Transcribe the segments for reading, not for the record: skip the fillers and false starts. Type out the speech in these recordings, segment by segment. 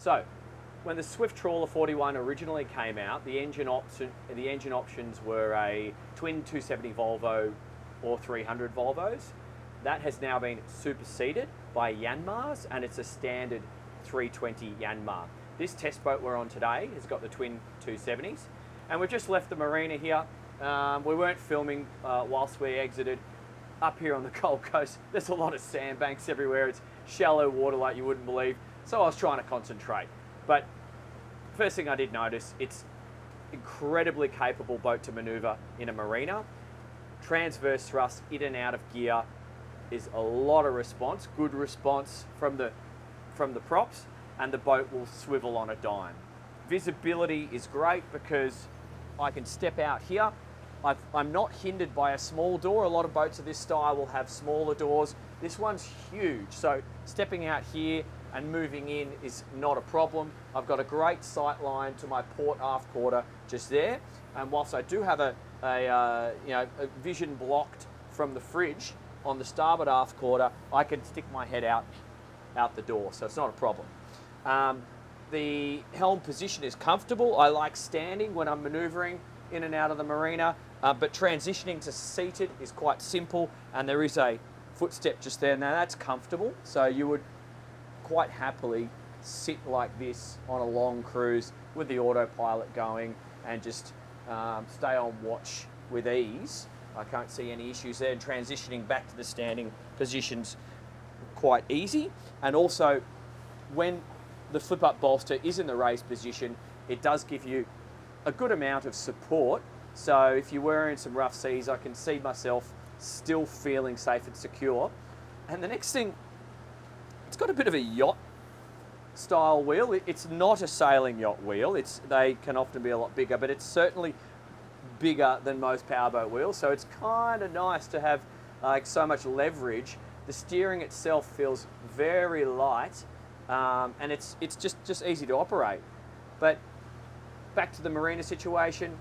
So, when the Swift Trawler 41 originally came out, the engine options were a twin 270 Volvo or 300 Volvos. That has now been superseded by Yanmar's, and it's a standard 320 Yanmar. This test boat we're on today has got the twin 270s, and we've just left the marina here. We weren't filming whilst we exited. Up here on the Gold Coast, there's a lot of sandbanks everywhere. It's shallow water like you wouldn't believe. So I was trying to concentrate. But first thing I did notice, it's incredibly capable boat to maneuver in a marina. Transverse thrust in and out of gear is a lot of response, good response from the props, and the boat will swivel on a dime. Visibility is great because I can step out here. I'm not hindered by a small door. A lot of boats of this style will have smaller doors. This one's huge, so stepping out here and moving in is not a problem. I've got a great sight line to my port aft quarter just there, and whilst I do have a vision blocked from the fridge on the starboard aft quarter, I can stick my head out the door, so it's not a problem. The helm position is comfortable. I like standing when I'm maneuvering in and out of the marina, but transitioning to seated is quite simple, and there is a footstep just there. Now that's comfortable, so you would quite happily sit like this on a long cruise with the autopilot going and just stay on watch with ease. I can't see any issues there, and transitioning back to the standing position's quite easy. And also, when the flip-up bolster is in the raised position, it does give you a good amount of support. So if you were in some rough seas, I can see myself still feeling safe and secure. And the next thing, it's got a bit of a yacht style wheel. It's not a sailing yacht wheel. They can often be a lot bigger, but it's certainly bigger than most powerboat wheels. So it's kind of nice to have like so much leverage. The steering itself feels very light, and it's just easy to operate. But back to the marina situation,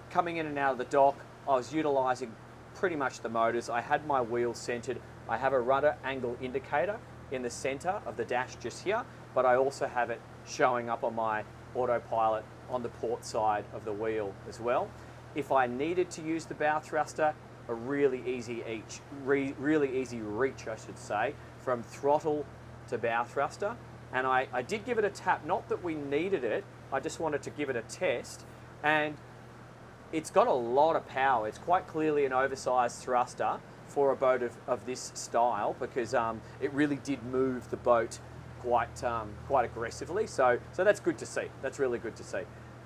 coming in and out of the dock, I was utilising pretty much the motors. I had my wheel centred. I have a rudder angle indicator in the centre of the dash just here, but I also have it showing up on my autopilot on the port side of the wheel as well. If I needed to use the bow thruster, a really easy reach, I should say, from throttle to bow thruster. And I did give it a tap, not that we needed it, I just wanted to give it a test. And it's got a lot of power. It's quite clearly an oversized thruster for a boat of this style, because it really did move the boat quite aggressively. So that's good to see. That's really good to see.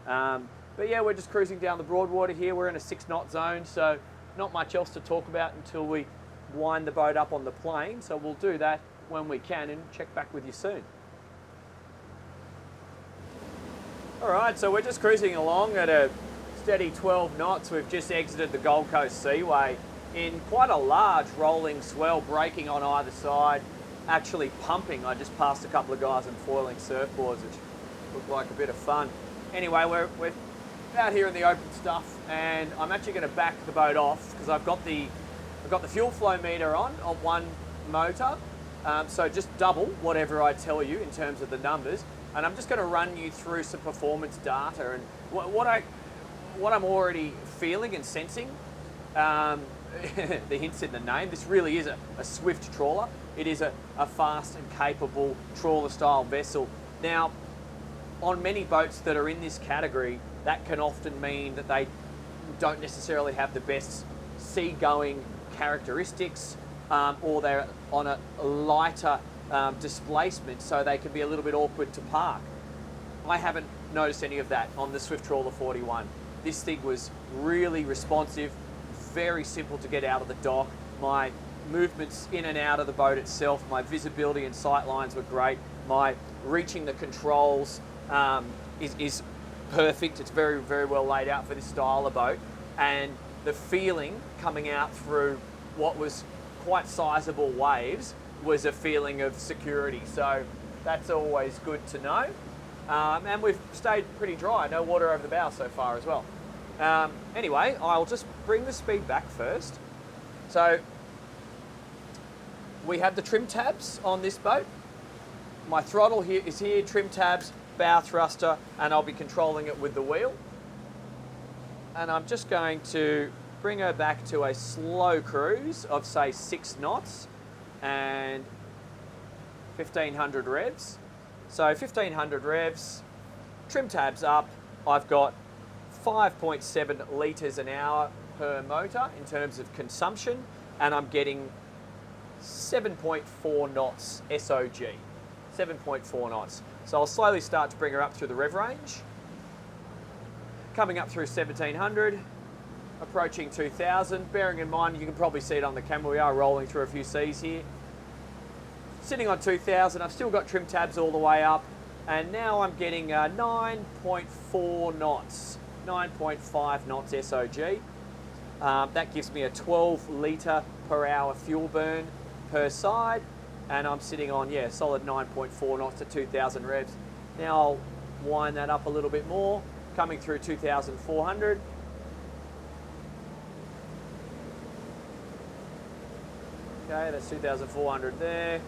But yeah, we're just cruising down the Broadwater here. We're in a 6-knot zone, so not much else to talk about until we wind the boat up on the plane. So we'll do that when we can and check back with you soon. All right, so we're just cruising along at a steady 12 knots. We've just exited the Gold Coast Seaway in quite a large rolling swell, breaking on either side, actually pumping. I just passed a couple of guys on foiling surfboards, which looked like a bit of fun. Anyway, we're out here in the open stuff, and I'm actually going to back the boat off because I've got the fuel flow meter on one motor, so just double whatever I tell you in terms of the numbers, and I'm just going to run you through some performance data and what I'm already feeling and sensing. The hint's in the name. This really is a swift trawler. It is a fast and capable trawler style vessel. Now, on many boats that are in this category, that can often mean that they don't necessarily have the best seagoing characteristics, or they're on a lighter displacement, so they can be a little bit awkward to park. I haven't noticed any of that on the Swift Trawler 41. This thing was really responsive, very simple to get out of the dock. My movements in and out of the boat itself, my visibility and sight lines were great. My reaching the controls is perfect. It's very, very well laid out for this style of boat. And the feeling coming out through what was quite sizable waves was a feeling of security. So that's always good to know. And we've stayed pretty dry, no water over the bow so far as well. Anyway, I'll just bring the speed back first. So we have the trim tabs on this boat. my throttle here is here, trim tabs, bow thruster, and I'll be controlling it with the wheel. And I'm just going to bring her back to a slow cruise of say 6 knots and 1500 revs. So 1500 revs, trim tabs up, I've got 5.7 litres an hour per motor in terms of consumption, and I'm getting 7.4 knots SOG, 7.4 knots. So I'll slowly start to bring her up through the rev range. Coming up through 1700, approaching 2000, bearing in mind, you can probably see it on the camera, we are rolling through a few seas here. Sitting on 2000, I've still got trim tabs all the way up, and now I'm getting 9.4 knots, 9.5 knots SOG. That gives me a 12 litre per hour fuel burn per side, and I'm sitting on, yeah, solid 9.4 knots at 2000 revs. Now I'll wind that up a little bit more, coming through 2400. Okay, that's 2400 there.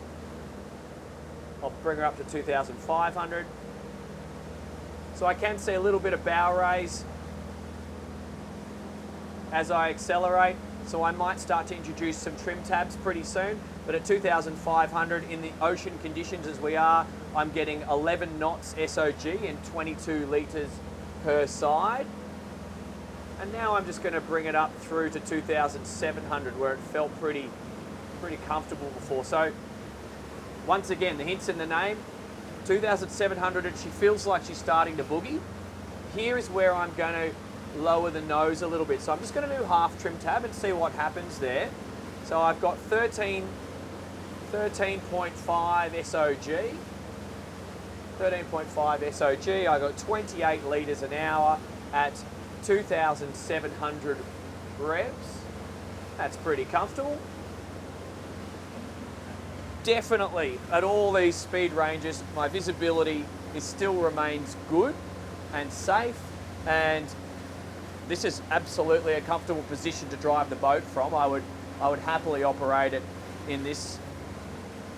I'll bring her up to 2500. So I can see a little bit of bow raise as I accelerate, so I might start to introduce some trim tabs pretty soon. But at 2500 in the ocean conditions as we are, I'm getting 11 knots SOG and 22 litres per side. And now I'm just going to bring it up through to 2700 where it felt pretty comfortable before. So once again, the hint's in the name, 2700, and she feels like she's starting to boogie. Here is where I'm going to lower the nose a little bit. So I'm just going to do half trim tab and see what happens there. So I've got 13.5 SOG, 13.5 SOG. I got 28 litres an hour at 2700 revs. That's pretty comfortable. Definitely at all these speed ranges, my visibility still remains good and safe, and this is absolutely a comfortable position to drive the boat from. I would happily operate it in this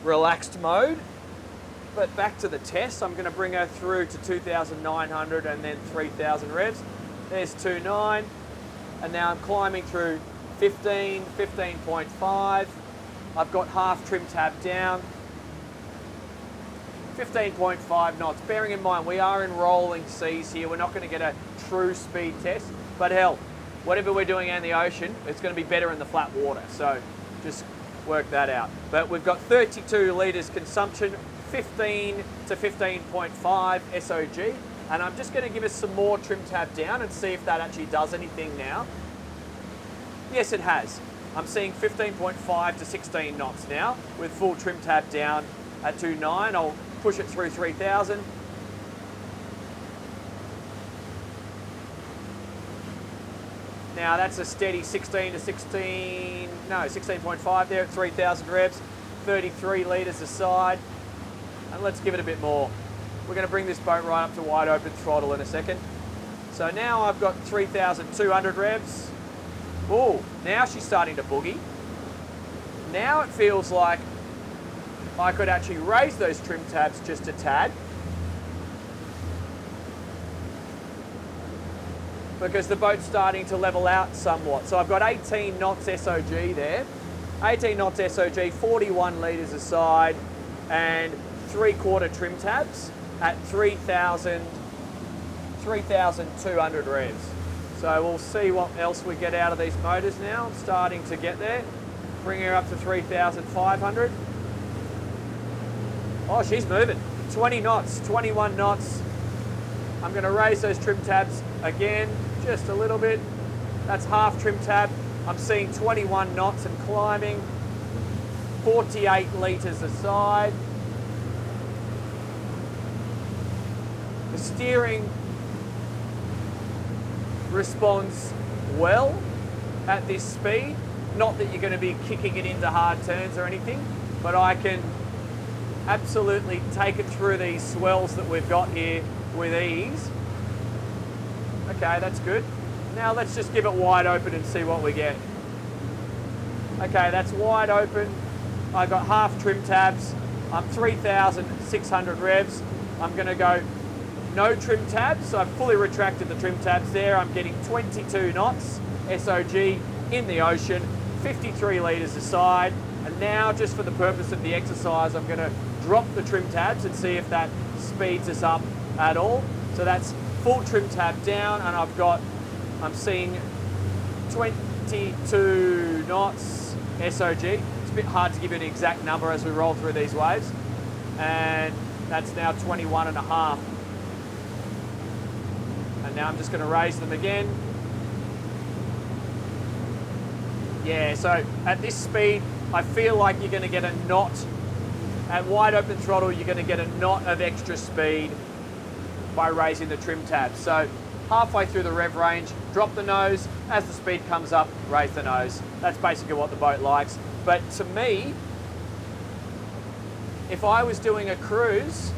relaxed mode. But back to the test, I'm going to bring her through to 2900 and then 3000 revs. There's 2.9, and now I'm climbing through 15, 15.5. I've got half trim tab down, 15.5 knots. Bearing in mind, we are in rolling seas here. We're not going to get a true speed test, but hell, whatever we're doing in the ocean, it's going to be better in the flat water. So just work that out. But we've got 32 litres consumption, 15 to 15.5 SOG, and I'm just going to give us some more trim tab down and see if that actually does anything now. Yes, it has. I'm seeing 15.5 to 16 knots now with full trim tab down at 2.9. I'll push it through 3000. Now that's a steady 16.5 there at 3000 revs, 33 litres a side. And let's give it a bit more. We're going to bring this boat right up to wide open throttle in a second. So now I've got 3200 revs. Oh, now she's starting to boogie. Now it feels like I could actually raise those trim tabs just a tad, because the boat's starting to level out somewhat. So I've got 18 knots SOG there. 18 knots SOG, 41 litres a side, and 3/4 trim tabs at 3,200 revs. So we'll see what else we get out of these motors now. I'm starting to get there. Bring her up to 3,500. Oh, she's moving. 20 knots, 21 knots. I'm going to raise those trim tabs again, just a little bit. That's half trim tab. I'm seeing 21 knots and climbing. 48 litres a side. The steering responds well at this speed. Not that you're going to be kicking it into hard turns or anything, but I can absolutely take it through these swells that we've got here with ease. Okay, that's good. Now let's just give it wide open and see what we get. Okay, that's wide open. I've got half trim tabs, I'm 3,600 revs. I'm going to go no trim tabs. So I've fully retracted the trim tabs there. I'm getting 22 knots, SOG, in the ocean, 53 litres a side. And now, just for the purpose of the exercise, I'm going to drop the trim tabs and see if that speeds us up at all. So that's full trim tab down, and I'm seeing 22 knots SOG. It's a bit hard to give you an exact number as we roll through these waves. And that's now 21 and a half. And now I'm just going to raise them again. Yeah, so at this speed, I feel like you're going to get a knot. At wide open throttle, you're going to get a knot of extra speed by raising the trim tab. So halfway through the rev range, drop the nose. As the speed comes up, raise the nose. That's basically what the boat likes. But to me, if I was doing a cruise,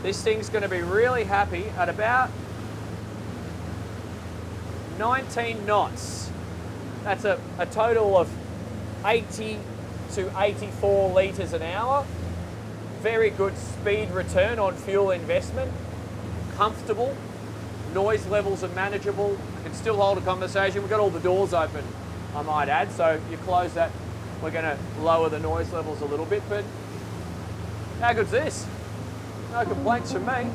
this thing's going to be really happy at about 19 knots. That's a total of 80 to 84 litres an hour. Very good speed return on fuel investment. Comfortable. Noise levels are manageable. I can still hold a conversation. We've got all the doors open, I might add. So you close that, we're going to lower the noise levels a little bit. But how good's this? No complaints from me.